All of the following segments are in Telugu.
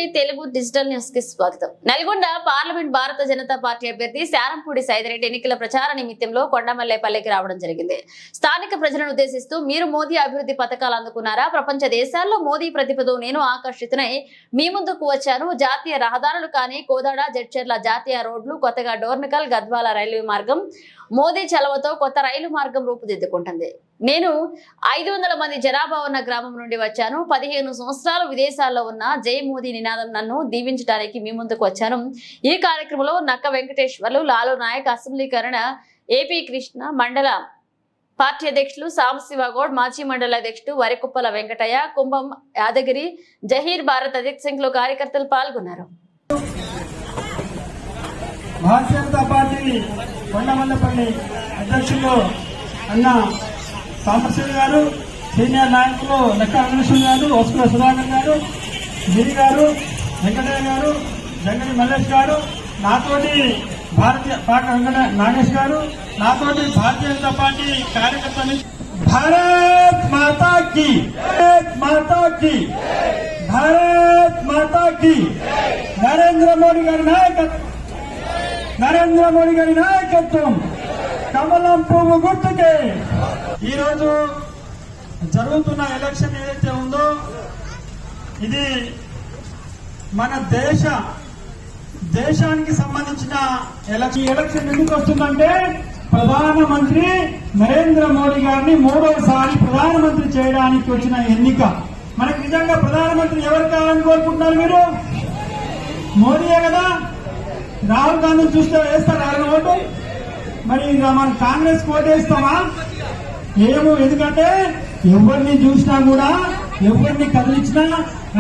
టీవీ తెలుగు డిజిటల్ న్యూస్ కి స్వాగతం. నల్గొండ పార్లమెంట్ భారత జనతా పార్టీ అభ్యర్థి శారంపూడి సైదిరెడ్డి ఎన్నికల ప్రచార నిమిత్తంలో కొండమల్లేపల్లికి రావడం జరిగింది. స్థానిక ప్రజలను ఉద్దేశిస్తూ మీరు మోదీ అభివృద్ధి పథకాలు అందుకున్నారా? ప్రపంచ దేశాల్లో మోదీ ప్రతిభతో నేను ఆకర్షితునై మీ ముందుకు వచ్చాను. జాతీయ రహదారులు కానీ కోదాడ జడ్చర్ల జాతీయ రోడ్లు, కొత్తగా డోర్నకల్ గద్వాల రైల్వే మార్గం, మోదీ చలవతో కొత్త రైలు మార్గం రూపుదిద్దుకుంటుంది. నేను 500 మంది జనాభా ఉన్న గ్రామం నుండి వచ్చాను. 15 సంవత్సరాలు విదేశాల్లో ఉన్న జై మోదీ నినాదం నన్ను దీవించడానికి మీ ముందుకు వచ్చాను. ఈ కార్యక్రమంలో నక్క వెంకటేశ్వర్లు, లాలు నాయక్, అసెంబ్లీకరణ ఏపీ కృష్ణ, మండల పార్టీ అధ్యక్షులు సాంబశివగౌడ్, మాజీ మండల అధ్యక్షుడు వరికుప్పల వెంకటయ్య, కుంభం యాదగిరి, జహీర్ భారత్ అధ్యక్ష సంఖ్యలో కార్యకర్తలు పాల్గొన్నారు. భారతీయ జనతా పార్టీ కొండమల్లపల్లి అధ్యక్షులు అన్న సాంబశివ గారు, సీనియర్ నాయకులు లెక్క వెంకటేశ్వర గారు, వసుకుల సుధాకర్ గారు, గిరి గారు, వెంకటయ్య గారు, జంగడి మల్లేష్ గారు, నాతోటి భారతీయ పాక వెంకట నాగేష్ గారు, నాతోటి భారతీయ జనతా పార్టీ కార్యకర్తలు. భారత్ మాతా కి, భారత్ మాతా కి, భారత్ మాతా కి. నరేంద్ర మోడీ గారి నాయకత్వం, నరేంద్ర మోడీ గారి నాయకత్వం, కమలం పువ్వు గుర్తుకే. ఈ రోజు జరుగుతున్న ఎలక్షన్ ఏదైతే ఉందో ఇది మన దేశానికి సంబంధించిన ఎలక్షన్ ఎందుకు వస్తుందంటే ప్రధానమంత్రి నరేంద్ర మోడీ గారిని 3వసారి ప్రధానమంత్రి చేయడానికి వచ్చిన ఎన్నిక. మనకి నిజంగా ప్రధానమంత్రి ఎవరు కావాలని కోరుకుంటున్నారు మీరు? మోడీయే కదా. రాహుల్ గాంధీ చూస్తే వేస్తారు ఆయన ఓటు. మరి మన కాంగ్రెస్ ఓటేస్తామా? ఏమో. ఎందుకంటే ఎవరిని చూసినా కూడా, ఎవరిని కదిలించినా,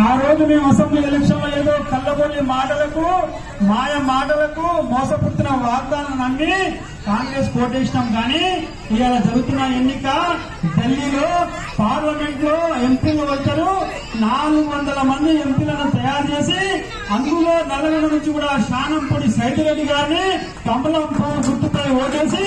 ఆ రోజు మేము అసెంబ్లీ ఎలక్షన్ లో ఏదో కళ్ళబొల్లి మాటలకు, మాయ మాటలకు మోసపుచ్చిన వాగ్దానం నమ్మి కాంగ్రెస్ ఓటేసినాం. కానీ ఇవాళ జరుగుతున్న ఎన్నిక ఢిల్లీలో పార్లమెంట్ లో ఎంపీలు వచ్చారు. 400 మంది ఎంపీలను తయారు చేసి అందులో నల్లగొండ నుంచి కూడా శానంపూడి సైదిరెడ్డి గారిని కమలం పువ్వు గుర్తుపై ఓటేసి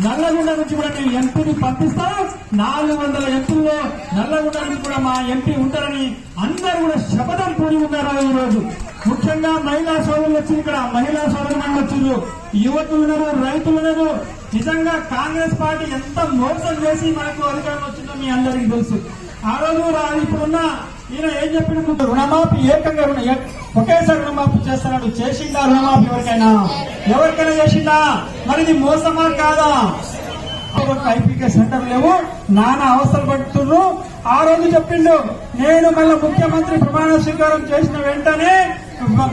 నల్లగొండ నుంచి కూడా మేము ఎంపీని పంపిస్తాం. 400 ఎంపీల్లో నల్లగొండ నుంచి కూడా మా ఎంపీ ఉంటారని అందరూ కూడా శపథం పూడి ఉన్నారు. ఈ రోజు ముఖ్యంగా మహిళా సోదరులు వచ్చి, ఇక్కడ మహిళా సోదరులు వచ్చిండ్రు, యువతులు ఉన్నారు, రైతులు ఉన్నారు. నిజంగా కాంగ్రెస్ పార్టీ ఎంత మోసం చేసి మనకు అధికారం వచ్చిందో మీ అందరికీ తెలుసు. ఆ రోజు ఇప్పుడున్న ఈయన ఏం చెప్పిన రుణమాఫీ ఏకంగా ఒకేసారి రుణమాఫీ చేస్తున్నాడు. చేసిందా రుణమాఫీ? ఎవరికైనా చేసిందా? మరి ఇది మోసమా కాదా? ఐపీకే సెంటర్ లేవు, నానా అవసరం పడుతున్నారు. ఆ రోజు చెప్పిండు, నేను మళ్ళీ ముఖ్యమంత్రి ప్రమాణ స్వీకారం చేసిన వెంటనే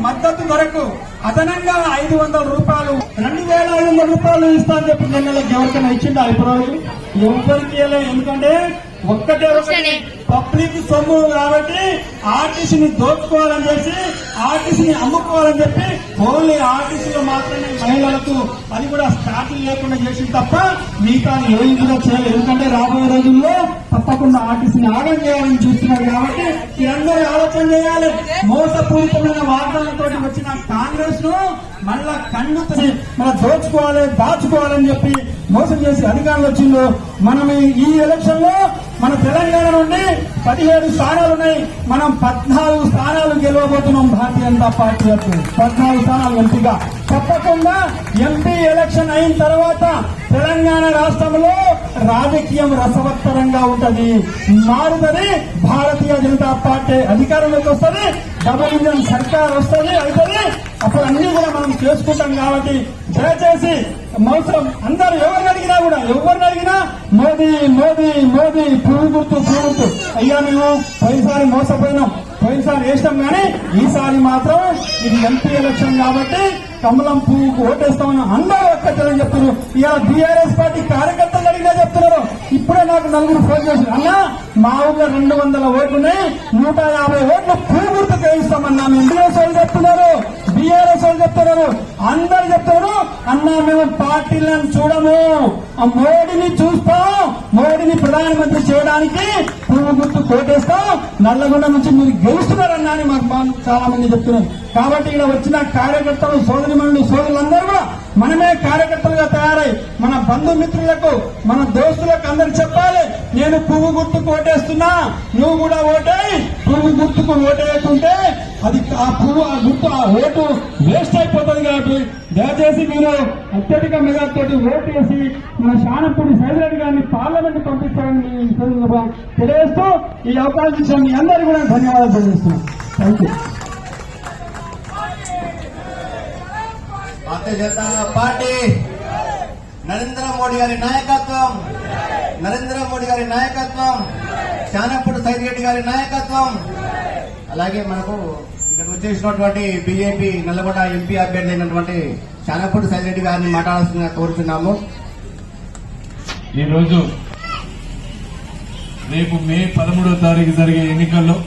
మద్దతు ధరకు అదనంగా 500 రూపాయలు, 2500 రూపాయలు ఇస్తా అని చెప్పి నెలలకు ఎవరికైనా ఇచ్చిండా? ఇప్పుడు ఎవరికి ఎందుకంటే ఒక్కటే పబ్లిక్ సొమ్ము కాబట్టి ఆర్టీసీని దోచుకోవాలని చెప్పి, ఆర్టీసీని అమ్ముకోవాలని చెప్పి ఓన్లీ ఆర్టీసీలో మాత్రమే మహిళలకు, అది కూడా స్టార్టింగ్ లేకుండా చేసింది తప్ప మిగతా ఏం కూడా చేయలేదు. ఎందుకంటే రాబోయే రోజుల్లో తప్పకుండా ఆర్టీసీని ఆగం చేయాలని చూస్తున్నారు. కాబట్టి మీరందరూ ఆలోచన చేయాలి. మోసపూరితమైన వాగ్దానాలతో వచ్చిన కాంగ్రెస్ ను మళ్ళా కన్ను మన దోచుకోవాలి, దాచుకోవాలని చెప్పి మోసం చేసి అధికారులు వచ్చిందో. మనం ఈ ఎలక్షన్ లో మన తెలంగాణ నుండి 17 స్థానాలు ఉన్నాయి. మనం 14 స్థానాలు గెలవబోతున్నాం. భారతీయ జనతా పార్టీ 14 స్థానాలు ఎంపీగా. తప్పకుండా ఎంపీ ఎలక్షన్ అయిన తర్వాత తెలంగాణ రాష్ట్రంలో రాజకీయం రసవత్తరంగా ఉంటది, మారుతుంది. భారతీయ జనతా పార్టీ అధికారంలోకి వస్తుంది, డబుల్ ఇంజన్ సర్కార్ వస్తుంది, అవుతుంది. అప్పుడు అన్ని కూడా మనం చేసుకుంటాం. కాబట్టి దయచేసి మోసం అందరూ ఎవరిని అడిగినా మోదీ మోదీ మోదీ పువ్వు గుర్తు అయ్యా మేము పోయినసారి మోసపోయినాం, పోయినసారి వేసినాం. కానీ ఈసారి మాత్రం ఇది ఎంపీ ఎలక్షన్ కాబట్టి కమలం పువ్వుకు ఓటేస్తామని అందరూ ఒక్కటని చెప్తున్నారు. ఇలా బీఆర్ఎస్ పార్టీ కార్యకర్తలు అడిగినా చెప్తున్నారు. ఇప్పుడే నాకు 4 ఫోన్ చేశారు, అన్నా మా ఊళ్ళో 200 ఓట్లున్నాయి, 150 ఓట్లు పువ్వు గుర్తుకు వేయిస్తామన్నా. కాంగ్రెస్ వాళ్ళు చెప్తున్నారు, బీఆర్ఎస్ వాళ్ళు చెప్తున్నారు, అందరు చెప్తున్నారు, అన్నా మేము పార్టీలను చూడము, మోడీని చూస్తాం, మోడీని ప్రధానమంత్రి చేయడానికి పువ్వు గుర్తు కోటేస్తాం, నల్లగొండ నుంచి మీరు గెలుస్తున్నారన్నా అని మాకు చాలా మంది చెప్తున్నారు. కాబట్టి ఇక్కడ వచ్చిన కార్యకర్తలు, సోదరిమణులు, సోదరులందరూ కూడా మనమే కార్యకర్తలుగా తయారై మన బంధుమిత్రులకు, మన దోస్తులకు అందరికి చెప్పాలి, నేను పువ్వు గుర్తుకు ఓటేస్తున్నా, నువ్వు కూడా ఓటేయి. పువ్వు గుర్తుకు ఓటేయకుంటే అది ఆ పువ్వు ఆ గుర్తు ఆ ఓటు వేస్ట్ అయిపోతుంది కాబట్టి దయచేసి మీరు అత్యధిక మెజార్టీతో ఓటు వేసి మన శానంపూడి సైదిరెడ్డి గారిని పార్లమెంట్ పంపిస్తారని తెలియజేస్తూ ఈ అవకాశం ఇచ్చిన మీ అందరికీ కూడా ధన్యవాదాలు తెలియజేస్తున్నాను. Thank you. Bharatiya Janata party Narendra Modi గారి నాయకత్వం, నరేంద్ర మోడీ గారి నాయకత్వం, శానంపూడి సైదిరెడ్డి గారి నాయకత్వం, అలాగే మనకు ఇక్కడ వచ్చేసినటువంటి బీజేపీ నల్లగొండ ఎంపీ అభ్యర్థి అయినటువంటి శానంపూడి సైదిరెడ్డి గారిని మాట్లాడాల్సిందిగా కోరుతున్నాము. ఈరోజు రేపు మే 13వ తారీఖు జరిగే ఎన్నికల్లో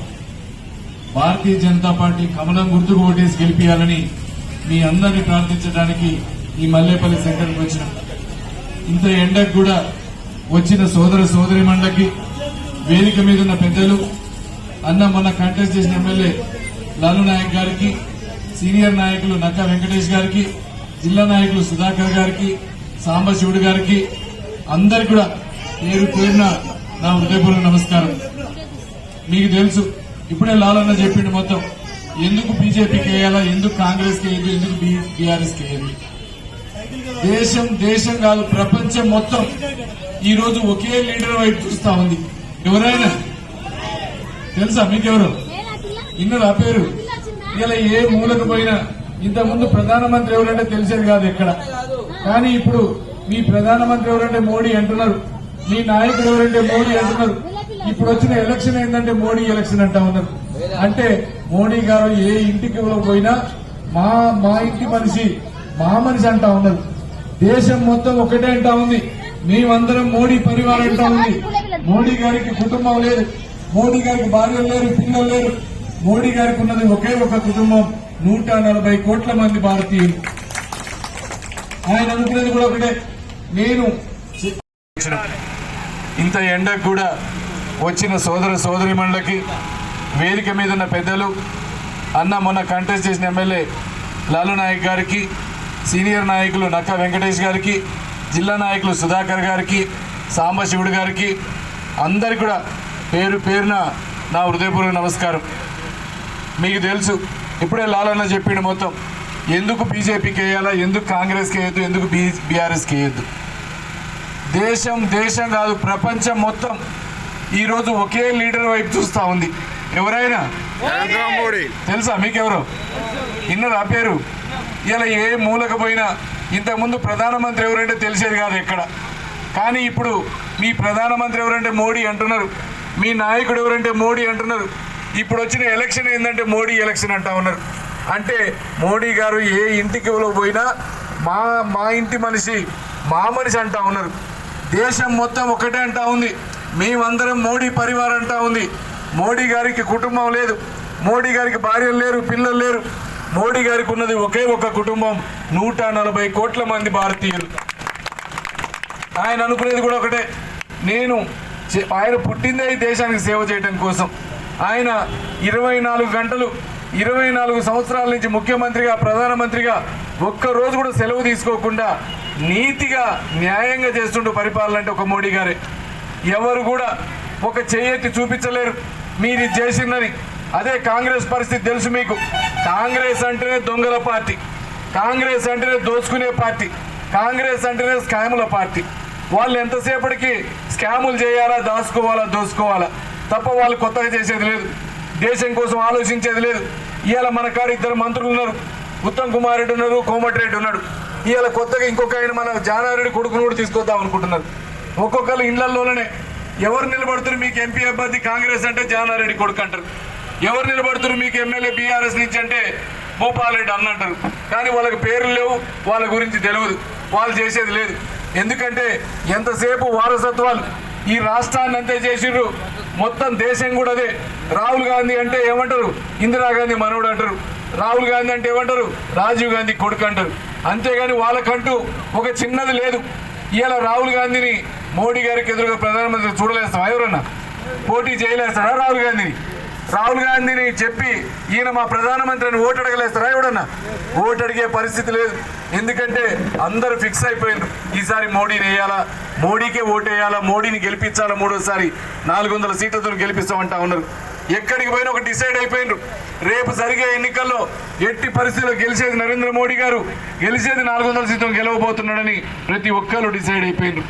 భారతీయ జనతా పార్టీ కమలం గుర్తుకు ఓటేసి గెలిపించాలని మీ అందరినీ ప్రార్థించడానికి ఈ మల్లేపల్లి సెంటర్కి వచ్చిన ఇంత ఎండకు కూడా వచ్చిన సోదరి మండలికి వేదిక మీద ఉన్న పెద్దలు అన్న మొన్న కంటెస్ట్ చేసిన ఎమ్మెల్యే లాలు నాయక్ గారికి, సీనియర్ నాయకులు నక్కా వెంకటేష్ గారికి, జిల్లా నాయకులు సుధాకర్ గారికి, సాంబశివుడు గారికి అందరికి కూడా పేరు పేరున నా హృదయపూర్వక నమస్కారం. మీకు తెలుసు ఇప్పుడే లాలన్న చెప్పిండు మొత్తం ఎందుకు బీజేపీకి వేయాలా, ఎందుకు కాంగ్రెస్ కి వేయదు, ఎందుకు బీఆర్ఎస్ కి వేయదు. దేశం కాదు ప్రపంచం మొత్తం ఈ రోజు ఒకే లీడర్ వైపు చూస్తా ఉంది. ఎవరైనా తెలుసా మీకెవరు? ఇన్నరా పేరు? ఇలా ఏ మూలకు పోయినా ఇంతకుముందు ప్రధానమంత్రి ఎవరంటే తెలిసేది కాదు ఎక్కడ. కానీ ఇప్పుడు మీ ప్రధానమంత్రి ఎవరంటే మోడీ అంటున్నారు, మీ నాయకుడు ఎవరంటే మోడీ అంటున్నారు. ఇప్పుడు వచ్చిన ఎలక్షన్ ఏంటంటే మోడీ ఎలక్షన్ అంటా ఉన్నారు. అంటే మోడీ గారు ఏ ఇంటికి పోయినా మా ఇంటి మనిషి, మా మనిషి అంటా ఉన్నారు. దేశం మొత్తం ఒకటే అంటా ఉంది, మేమందరం మోడీ పరివారం అంటా ఉంది. మోడీ గారికి కుటుంబం లేదు, మోడీ గారికి భార్యలు లేరు, పిల్లలు లేరు. మోడీ గారికి ఉన్నది ఒకే ఒక కుటుంబం, 140 కోట్ల మంది భారతీయులు. ఆయన అనుకునేది కూడా ఒకటే, నేను ఇంత ఎండకు కూడా వచ్చిన సోదరి మండలికి వేదిక మీద ఉన్న పెద్దలు అన్న మొన్న కంటెస్ట్ చేసిన ఎమ్మెల్యే లాలు నాయక్ గారికి, సీనియర్ నాయకులు నక్కా వెంకటేష్ గారికి, జిల్లా నాయకులు సుధాకర్ గారికి, సాంబశివుడు గారికి అందరికి కూడా పేరు పేరున నా హృదయపూర్వక నమస్కారం. మీకు తెలుసు ఇప్పుడే లాలన్న చెప్పిండు మొత్తం ఎందుకు బీజేపీకి వేయాలా, ఎందుకు కాంగ్రెస్కి వేయద్దు, ఎందుకు బీఆర్ఎస్కి వేయద్దు. దేశం కాదు ప్రపంచం మొత్తం ఈరోజు ఒకే లీడర్ వైపు చూస్తా ఉంది. ఎవరైనా తెలుసా మీకెవరు? ఇన్నరా పేరు? ఇలా ఏ మూలకు పోయినా ఇంతకుముందు ప్రధానమంత్రి ఎవరంటే తెలిసేది కాదు ఎక్కడ. కానీ ఇప్పుడు మీ ప్రధానమంత్రి ఎవరంటే మోడీ అంటున్నారు, మీ నాయకుడు ఎవరంటే మోడీ అంటున్నారు. ఇప్పుడు వచ్చిన ఎలక్షన్ ఏంటంటే మోడీ ఎలక్షన్ అంటా ఉన్నారు. అంటే మోడీ గారు ఏ ఇంటికి పోయినా మా ఇంటి మనిషి, మా మనిషి అంటా ఉన్నారు. దేశం మొత్తం ఒకటే అంటా ఉంది, మేమందరం మోడీ పరివారం అంటా ఉంది. మోడీ గారికి కుటుంబం లేదు, మోడీ గారికి భార్యలు లేరు, పిల్లలు లేరు. మోడీ గారికి ఉన్నది ఒకే ఒక కుటుంబం, 140 కోట్ల మంది భారతీయులు. ఆయన అనుకునేది కూడా ఒకటే, ఆయన పుట్టిందే ఈ దేశానికి సేవ చేయడం కోసం. ఆయన 24 గంటలు 24 సంవత్సరాల నుంచి ముఖ్యమంత్రిగా, ప్రధానమంత్రిగా ఒక్కరోజు కూడా సెలవు తీసుకోకుండా నీతిగా న్యాయంగా చేస్తుంటూ పరిపాలన అంటే ఒక మోడీ గారే. ఎవరు కూడా ఒక చెయ్యెత్తి చూపించలేరు మీరు చేసినది. అదే కాంగ్రెస్ పరిస్థితి తెలుసు మీకు. కాంగ్రెస్ అంటేనే దొంగల పార్టీ, కాంగ్రెస్ అంటేనే దోచుకునే పార్టీ, కాంగ్రెస్ అంటేనే స్కాముల పార్టీ. వాళ్ళు ఎంతసేపటికి స్కాములు చేయాలా, దోసుకోవాలా తప్ప వాళ్ళు కొత్తగా చేసేది లేదు, దేశం కోసం ఆలోచించేది లేదు. ఇవాళ మన కాడ 2 మంత్రులు ఉన్నారు, ఉత్తమ్ కుమార్ రెడ్డి ఉన్నారు, కోమటిరెడ్డి ఉన్నాడు. ఇవాళ కొత్తగా ఇంకొక ఆయన మన జానారెడ్డి కొడుకును కూడా తీసుకొద్దాం అనుకుంటున్నారు. ఒక్కొక్కరు ఇళ్లలోనే ఎవరు నిలబడుతున్నారు మీకు ఎంపీ అభ్యర్థి కాంగ్రెస్ అంటే జానారెడ్డి కొడుకు అంటారు, ఎవరు నిలబడుతున్నారు మీకు ఎమ్మెల్యే బీఆర్ఎస్ నుంచి అంటే భూపాల్ రెడ్డి అన్న అంటారు. కానీ వాళ్ళకి పేర్లు లేవు, వాళ్ళ గురించి తెలియదు, వాళ్ళు చేసేది లేదు. ఎందుకంటే ఎంతసేపు వారసత్వాలు ఈ రాష్ట్రాన్ని అంతే చేసిర్రు, మొత్తం దేశం కూడా అదే. రాహుల్ గాంధీ అంటే ఏమంటారు, ఇందిరాగాంధీ మనవడు అంటారు. రాహుల్ గాంధీ అంటే ఏమంటారు, రాజీవ్ గాంధీ కొడుకు అంటారు. అంతేగాని వాళ్ళకంటూ ఒక చిన్నది లేదు. ఇవాళ రాహుల్ గాంధీని మోడీ గారికి ఎదురుగా ప్రధానమంత్రి చూడలేస్తాం, ఎవరన్నా పోటీ చేయలేస్తాడా? రాహుల్ గాంధీని చెప్పి ఈయన మా ప్రధానమంత్రిని ఓటు అడగలేస్తారా? ఎవడన్నా ఓటు అడిగే పరిస్థితి లేదు. ఎందుకంటే అందరూ ఫిక్స్ అయిపోయింది, ఈసారి మోడీని వేయాలా, మోడీకే ఓటు వేయాలా, మోడీని గెలిపించాలా, 3వ సారి 400 సీట్లతో గెలిపిస్తామంటా ఉన్నారు. ఎక్కడికి పోయినా ఒక డిసైడ్ అయిపోయినారు. రేపు జరిగే ఎన్నికల్లో ఎట్టి పరిస్థితుల్లో గెలిచేది నరేంద్ర మోడీ గారు, గెలిచేది 400 సీట్లు గెలవబోతున్నాడని ప్రతి ఒక్కరు డిసైడ్ అయిపోయినారు.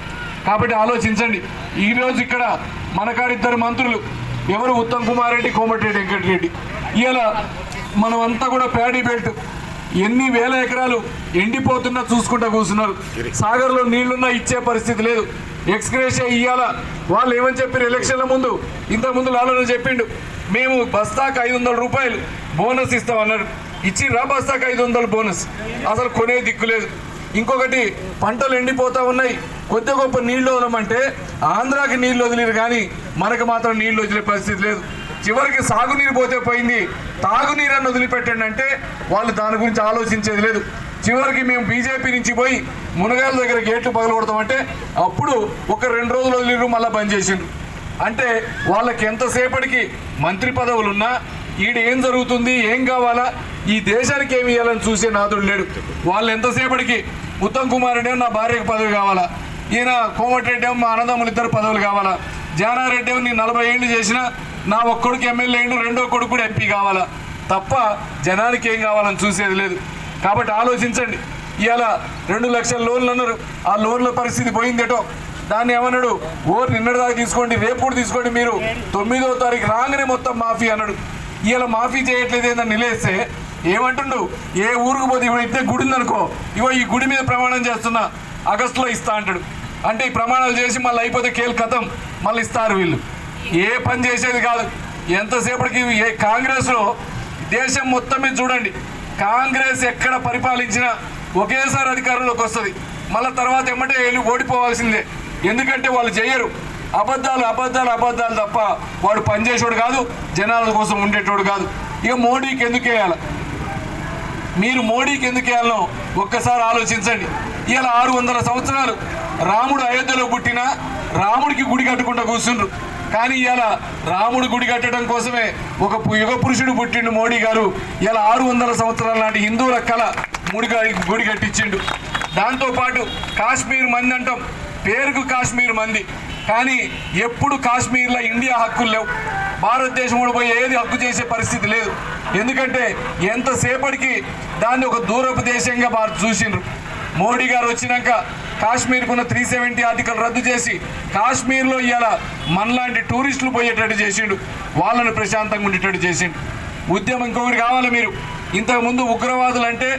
కాబట్టి ఆలోచించండి. ఈరోజు ఇక్కడ మనకాడిద్దరు మంత్రులు, ఎవరు ఉత్తమ్ కుమార్ రెడ్డి, కోమటిరెడ్డి వెంకటరెడ్డి. ఇలా మనమంతా కూడా ప్యాడీ బెల్ట్ ఎన్ని వేల ఎకరాలు ఎండిపోతున్నా చూసుకుంటా కూర్చున్నారు. సాగర్లో నీళ్లున్నా ఇచ్చే పరిస్థితి లేదు. ఎక్స్గ్రేషియా ఇయ్యాల వాళ్ళు ఏమని చెప్పారు ఎలక్షన్ల ముందు, ఇంతకుముందు లాలో చెప్పిండు మేము బస్తాకు 500 రూపాయలు బోనస్ ఇస్తామన్నారు. ఇచ్చిర్రా బస్తాకు 500 బోనస్? అసలు కొనే దిక్కు లేదు. ఇంకొకటి పంటలు ఎండిపోతా ఉన్నాయి, కొద్ది గొప్ప నీళ్లు వదలమంటే ఆంధ్రాకి నీళ్లు వదిలేరు కానీ మనకు మాత్రం నీళ్లు వదిలే పరిస్థితి లేదు. చివరికి సాగునీరు పోతే పోయింది, తాగునీరನ್ನು వదిలిపెట్టండి అంటే వాళ్ళు దాని గురించి ఆలోచించేది లేదు. చివరికి మేము బీజేపీ నుంచి పోయి మునగాల దగ్గర గేట్లు పగలగొడతామంటే అప్పుడు ఒక 2 రోజులు వదిలిరు, మళ్ళీ బంద్ చేసిండ్రు. అంటే వాళ్ళకి ఎంతసేపటికి మంత్రి పదవులున్నా ఈడ ఏం జరుగుతుంది, ఏం కావాలా, ఈ దేశానికి ఏమి ఇవ్వాలని చూసే నాదుడు లేడు. వాళ్ళు ఎంతసేపటికి ఉత్తమ్ కుమార్ రెడ్డి నా భార్యకు పదవి కావాలా, ఈయన కోమటిరెడ్డి మా అన్నదమ్ములు 2 పదవులు కావాలా, జానారెడ్డి నేను 40 ఏళ్ళు చేసినా నా ఒక్కడికి ఎమ్మెల్యే అయిండు, రెండో కొడుకు కూడా ఎంపీ కావాలా తప్ప జనానికి ఏం కావాలని చూసేది లేదు. కాబట్టి ఆలోచించండి. ఇవాళ 2 లక్షల లోన్లు అన్నారు, ఆ లోన్ల పరిస్థితి పోయిందేటో. దాన్ని ఏమన్నాడు, నిన్నటిదాకా తీసుకోండి, రేపు కూడా తీసుకోండి, మీరు 9వ తారీఖు రాగానే మొత్తం మాఫీ అన్నాడు. ఇవాళ మాఫీ చేయట్లేదు ఏందని నిలేస్తే ఏమంటుండు, ఏ ఊరికి పోతే ఇప్పుడు ఇస్తే గుడి ఉందనుకో, ఈ గుడి మీద ప్రమాణం చేస్తున్నా ఆగస్టులో ఇస్తా అంటాడు. అంటే ఈ ప్రమాణాలు చేసి మళ్ళీ అయిపోతే కేల్ కథం మళ్ళీ ఇస్తారు. వీళ్ళు ఏ పని చేసేది కాదు. ఎంతసేపటికి కాంగ్రెస్లో దేశం మొత్తం మీద చూడండి, కాంగ్రెస్ ఎక్కడ పరిపాలించినా ఒకేసారి అధికారంలోకి వస్తుంది, మళ్ళీ తర్వాత ఎమ్మటే వెళ్ళి ఓడిపోవాల్సిందే. ఎందుకంటే వాళ్ళు చేయరు, అబద్ధాలు అబద్ధాలు అబద్ధాలు తప్ప వాడు పనిచేసేవాడు కాదు, జనాల కోసం ఉండేటోడు కాదు. ఇక మోడీకి ఎందుకు వేయాలి, మీరు మోడీకి ఎందుకు వేయాలో ఒక్కసారి ఆలోచించండి. ఇవాళ 600 సంవత్సరాలు రాముడు అయోధ్యలో పుట్టినా రాముడికి గుడి కట్టుకుంటూ కూర్చుండ్రు. కానీ ఇవాళ రాముడు గుడి కట్టడం కోసమే ఒక యుగ పురుషుడు పుట్టిండు మోడీ గారు. ఇలా 600 సంవత్సరాల నాటి హిందువుల కళ గుడి కట్టించిండు. దాంతోపాటు కాశ్మీర్ మంది అంటాం, పేరుకు కాశ్మీర్ మంది, కానీ ఎప్పుడు కాశ్మీర్లో ఇండియా హక్కులు లేవు. భారతదేశం కూడా పోయి ఏది హక్కు చేసే పరిస్థితి లేదు. ఎందుకంటే ఎంతసేపటికి దాన్ని ఒక దూరపు దేశంగా చూసిండ్రు. మోడీ గారు వచ్చినాక కాశ్మీర్కున్న 370 ఆర్టికల్ రద్దు చేసి కాశ్మీర్లో ఇవాళ మనలాంటి టూరిస్టులు పోయేటట్టు చేసిండు, వాళ్ళని ప్రశాంతంగా ఉండేటట్టు చేసిండు. ఉద్యమం ఇంకొకటి కావాలి. మీరు ఇంతకుముందు ఉగ్రవాదులు అంటే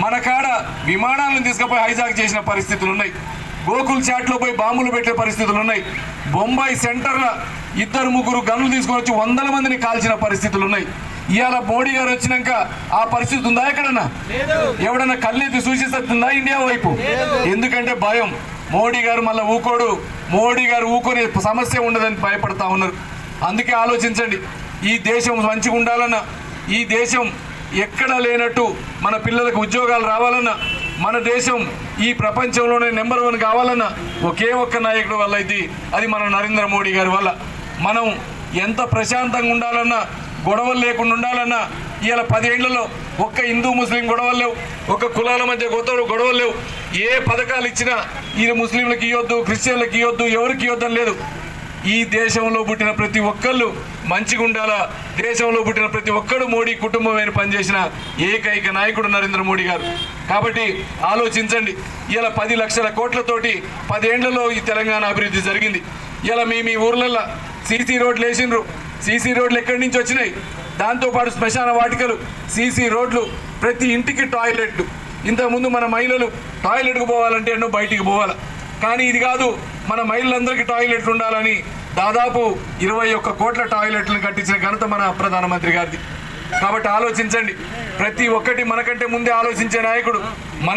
మన కాడ విమానాలను తీసుకుపోయి హైజాక్ చేసిన పరిస్థితులు ఉన్నాయి, గోకుల్ చాట్లో పోయి బాంబులు పెట్టే పరిస్థితులు ఉన్నాయి, బొంబాయి సెంటర్లో 2-3 గన్నులు తీసుకొని వచ్చి 100 మందిని కాల్చిన పరిస్థితులు ఉన్నాయి. ఇవాళ మోడీ గారు వచ్చినాక ఆ పరిస్థితి ఉందా ఎక్కడన్నా? ఎవడన్నా కళ్ళెత్తి సూచిస్తుందా ఇండియా వైపు? ఎందుకంటే భయం. మోడీ గారు మళ్ళీ ఊకోడు, మోడీ గారు ఊకొని సమస్య ఉండదని భయపడతా ఉన్నారు. అందుకే ఆలోచించండి. ఈ దేశం మంచిగా ఉండాలన్నా, ఈ దేశం ఎక్కడ లేనట్టు మన పిల్లలకు ఉద్యోగాలు రావాలన్నా, మన దేశం ఈ ప్రపంచంలోనే నెంబర్ 1 కావాలన్నా ఒకే ఒక్క నాయకుడు వల్ల అయితే అది మన నరేంద్ర మోడీ గారి వల్ల. మనం ఎంత ప్రశాంతంగా ఉండాలన్నా, గొడవలు లేకుండా ఉండాలన్నా, ఇవాళ 10 ఏళ్లలో ఒక్క హిందూ ముస్లిం గొడవలు లేవు, ఒక కులాల మధ్య గొడవలు లేవు. ఏ పథకాలు ఇచ్చినా ఇది ముస్లింలకు ఇవ్వద్దు, క్రిస్టియన్లకు ఇవ్వద్దు, ఎవరికి ఇవ్వద్దని లేదు. ఈ దేశంలో పుట్టిన ప్రతి ఒక్కళ్ళు మంచిగా ఉండాలా, దేశంలో పుట్టిన ప్రతి ఒక్కడు మోడీ కుటుంబమైన పనిచేసిన ఏకైక నాయకుడు నరేంద్ర మోడీ గారు. కాబట్టి ఆలోచించండి. ఇలా 10 లక్షల కోట్లతోటి 10 ఏళ్లలో ఈ తెలంగాణ అభివృద్ధి జరిగింది. ఇలా మీ ఊర్లలో సీసీ రోడ్లు వేసిండ్రు. సీసీ రోడ్లు ఎక్కడి నుంచి వచ్చినాయి? దాంతోపాటు శ్మశాన వాటికలు, సీసీ రోడ్లు, ప్రతి ఇంటికి టాయిలెట్లు. ఇంతకుముందు మన మహిళలు టాయిలెట్కు పోవాలంటే ఎన్నో బయటికి పోవాలి, కానీ ఇది కాదు, మన మహిళలందరికీ టాయిలెట్లు ఉండాలని దాదాపు 21 కోట్ల టాయిలెట్లను కట్టించిన ఘనత మన ప్రధానమంత్రి గారిది. కాబట్టి ఆలోచించండి. ప్రతి ఒక్కటి మనకంటే ముందే ఆలోచించే నాయకుడు, మన